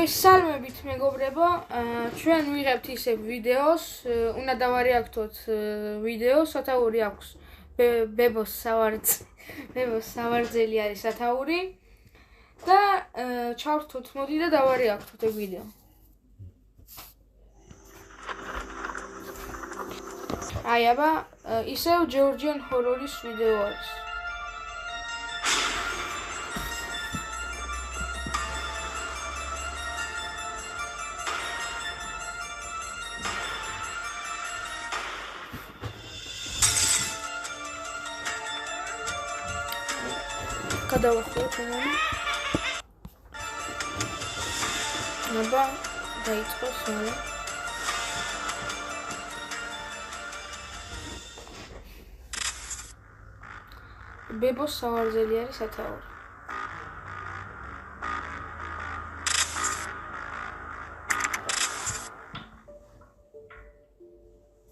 Salmებით მეგობრებო, ჩვენ ვიღებთ ისე ვიდეოს, უნდა დავარეაქტოთ ვიდეოს, სათაური აქვს. ბებოს სავარძელი არის სათაური და ჩავრთოთ მოდი და დავარეაქტოთ ეგ ვიდეო. აი აბა, ისევ Georgian horror-ის ვიდეო არის. გადავახოთ ამან. აბა, დაიწყოს მალე. ბებოს სავარძელი არის სათაური.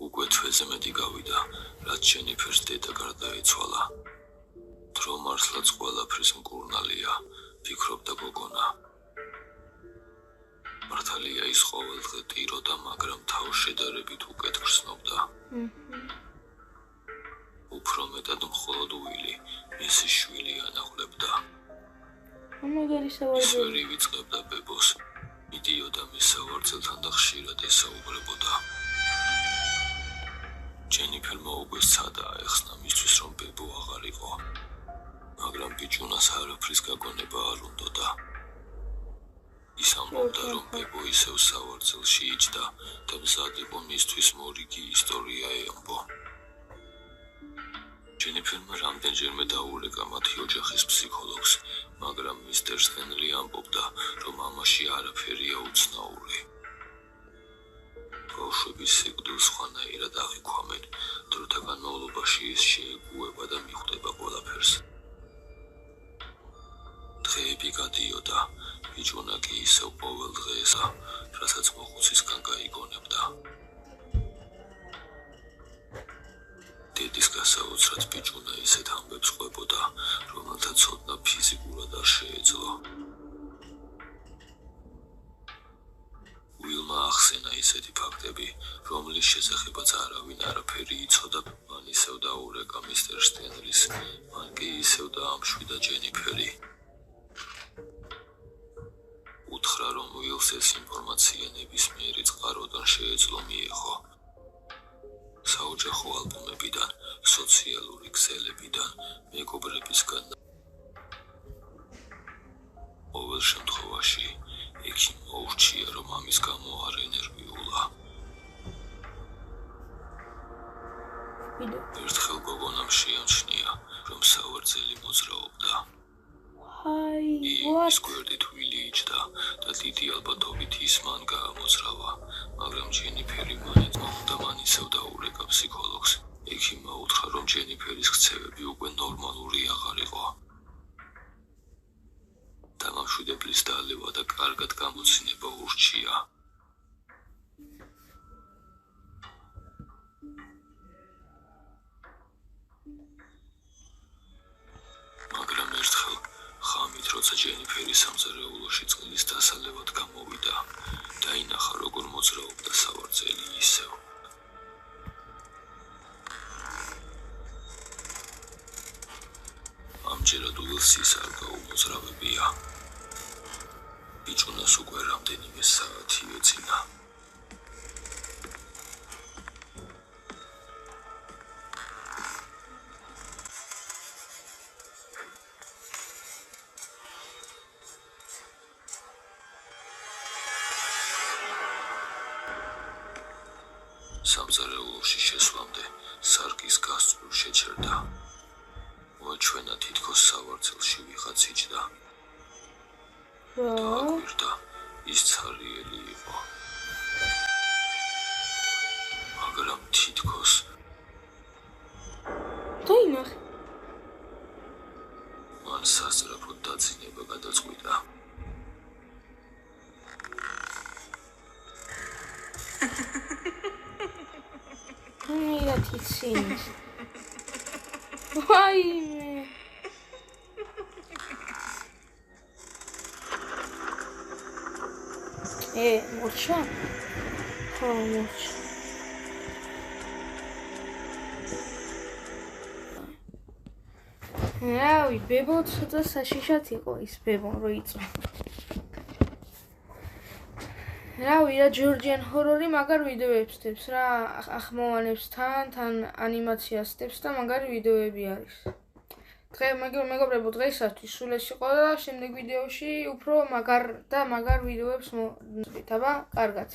უკვე თვეზე მეტი გავიდა, რაც ჯენიფერს დედა გარდაიცვალა. დრო მართლაც ყველაფრის მკურნალია, ფიქრობდა გოგონა. მართალია ის ყოველდღე ტიროდა, მაგრამ თავს შედარებით უკეთ გრძნობდა. უფრო მეტად მხოლოდ უილი, მისი შვილი ანაღლებდა. ის ვერ ივიწყებდა ბებოს, მიდიოდა მის სავარძელთან და ხშირად ესაუბრებოდა. ჯენიფერმა უკვე სცადა აეხსნა მისთვის, რომ ბებო აღარ იყო. მაგრამ ბიჭუნას არაფრის გაგონება არ უნდოდა. ის ამბობდა, რომ ბებო ისევ სავარძელში იჯდა და მზად იყო მისთვის მორიგი ისტორია ეამბო. ჯენიფერმა რამდენჯერმე დაურეკა მათი ოჯახის ფსიქოლოგს, მაგრამ მისტერ სტენლი ამბობდა, რომ ამაში არაფერია უცნაური. ბავშვების სიკვდილს სხვანაირად აღიქვამენ, დროთა განმავლობაში ის შეეგუება და მიხვდება ყველაფერს. დღეები გადიოდა, ბიჭუნა კი ისევ ყოველ დღესა, რასაც მოხუცისგან გაიგონებდა. დედის გასაოცრად ბიჭუნა ისეთ ამბებს ყვებოდა, რომელთა ცოდნა ფიზიკურად არ შეეძლო. უილმა ახსენა ისეთი ფაქტები, რომლის შესახებაც არავინ არაფერი იცოდა, მან ისევ დაურეკა მისტერ სტენლის, მან კი ისევ დაამშვიდა ჯენიფერი. უთხრა, რომ უილს ეს ინფორმაცია ნებისმიერი წყაროდან შეეძლო მიეღო. საოჯახო ალბომებიდან, სოციალური ქსელებიდან, მეგობრებისგან. ყოველ შემთხვევაში, ექიმ მოურჩია, რომ ამის გამო არ ენერგიულა. ერთხელ გოგონამ შეამჩნია, რომ სავარძელი მოძრაობდა. ის გვერდით ვილი იჯდა და დიდი ალბათობით ის მან გაამოძრავა, მაგრამ ჯენიფერი მანეთ მოხვდა, მან ისევ დაურეკა ფსიქოლოგს. ექიმმა უთხრა, რომ ჯენიფერის ქცევები უკვე ნორმალური აღარ იყო. დამამშვიდებლის დალევა და კარგად გამოცდილება ურჩია. მაგრამ ერთხელ ხამით, როცა ჯენიფერი სამზარეულოში წყლის დასალევად გამოვიდა, დაინახა, როგორ მოძრაობდა სავარძელი ისევ. ამჯერად უილს ის არ გაუმოძრავებია. ბიჭუნას უკვე რამდენიმე საათი ეძინა. სამზარეულოში შესვლამდე სარკის გასწვრივ შეჩერდა. მოეჩვენა თითქოს სავარძელში ვიღაც იჯდა. დააკვირდა, ის ცარიელი იყო. მაგრამ თითქოს დაინახე. მან სასწრაფოდ დაძინება გადაწყვიტა. It seems. Why? მორჩა? ხო, მორჩა. რავი, ბებო ცოტა საშიშად იყო ის ბებო რო იწვა. რავი, რა ჯორჯიან ჰორორი მაგარ ვიდეოებს ხდებს რა, ახმოვანებს თან ანიმაციას ხდებს და მაგარი ვიდეოები არის. მეგობრებო, დღეისათვის სულ ეს იყო და შემდეგ ვიდეოში უფრო მაგარ ვიდეოებს მოვიდეთ, აბა, კარგად.